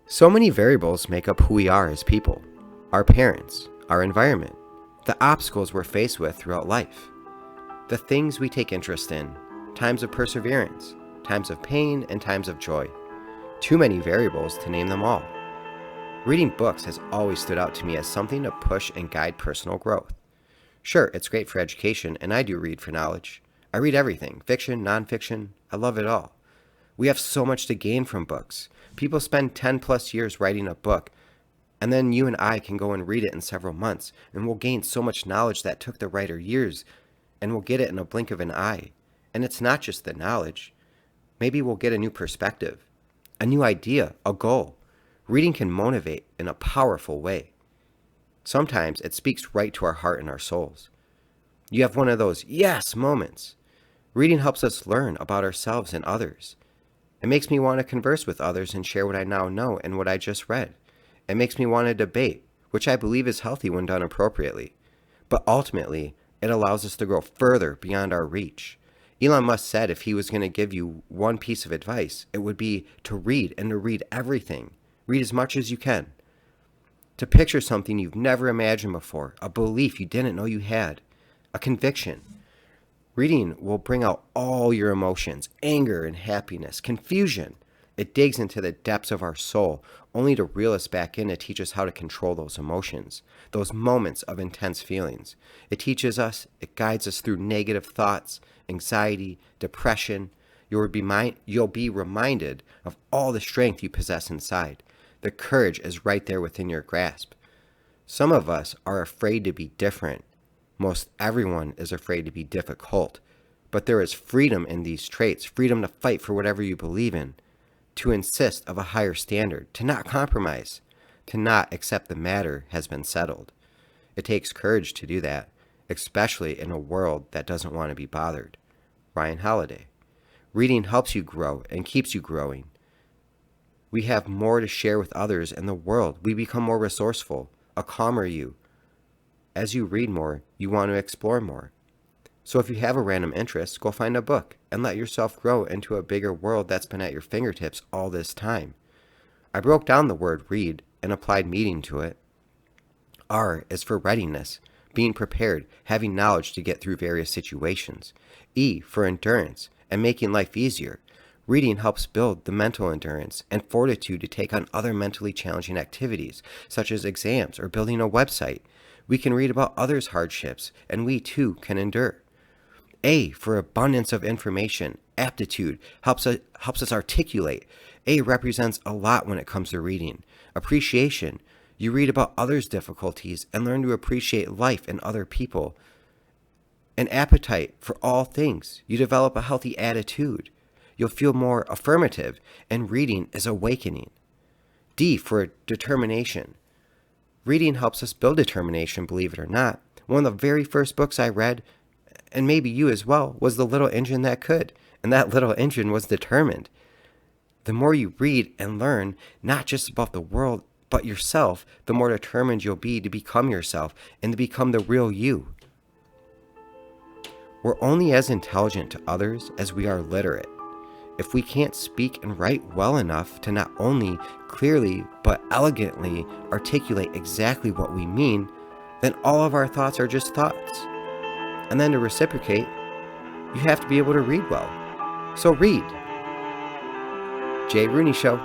So many variables make up who we are as people: our parents, our environment, the obstacles we're faced with throughout life, the things we take interest in, times of perseverance, times of pain, and times of joy. Too many variables to name them all. Reading books has always stood out to me as something to push and guide personal growth. Sure, it's great for education, and I do read for knowledge. I read everything: fiction, nonfiction, I love it all. We have so much to gain from books. People spend 10 plus years writing a book, and then you and I can go and read it in several months, and we'll gain so much knowledge that took the writer years, and we'll get it in a blink of an eye. And it's not just the knowledge. Maybe we'll get a new perspective, a new idea, a goal. Reading can motivate in a powerful way. Sometimes it speaks right to our heart and our souls. You have one of those yes moments. Reading helps us learn about ourselves and others. It makes me want to converse with others and share what I now know and what I just read. It makes me want to debate, which I believe is healthy when done appropriately. But ultimately, it allows us to grow further beyond our reach. Elon Musk said if he was going to give you one piece of advice, it would be to read, and to read everything. Read as much as you can. To picture something you've never imagined before, a belief you didn't know you had, a conviction. Reading will bring out all your emotions: anger and happiness, confusion. It digs into the depths of our soul, only to reel us back in to teach us how to control those emotions, those moments of intense feelings. It teaches us, it guides us through negative thoughts, anxiety, depression. You'll be reminded of all the strength you possess inside. The courage is right there within your grasp. Some of us are afraid to be different. Most everyone is afraid to be difficult, but there is freedom in these traits: freedom to fight for whatever you believe in, to insist of a higher standard, to not compromise, to not accept the matter has been settled. It takes courage to do that, especially in a world that doesn't want to be bothered. Ryan Holiday. Reading helps you grow and keeps you growing. We have more to share with others in the world. We become more resourceful, a calmer you. As you read more, you want to explore more. So if you have a random interest, go find a book and let yourself grow into a bigger world that's been at your fingertips all this time. I broke down the word read and applied meaning to it. R is for readiness, being prepared, having knowledge to get through various situations. E for endurance and making life easier. Reading helps build the mental endurance and fortitude to take on other mentally challenging activities, such as exams or building a website. We can read about others' hardships, and we too can endure. A for abundance of information. Aptitude helps us articulate. A represents a lot when it comes to reading. Appreciation. You read about others' difficulties and learn to appreciate life and other people. An appetite for all things. You develop a healthy attitude. You'll feel more affirmative, and reading is awakening. D for determination. Reading helps us build determination, believe it or not. One of the very first books I read, and maybe you as well, was The Little Engine That Could, and that little engine was determined. The more you read and learn, not just about the world, but yourself, the more determined you'll be to become yourself and to become the real you. We're only as intelligent to others as we are literate. If we can't speak and write well enough to not only clearly but elegantly articulate exactly what we mean, then all of our thoughts are just thoughts. And then to reciprocate, you have to be able to read well. So read. Jay Rooney Show.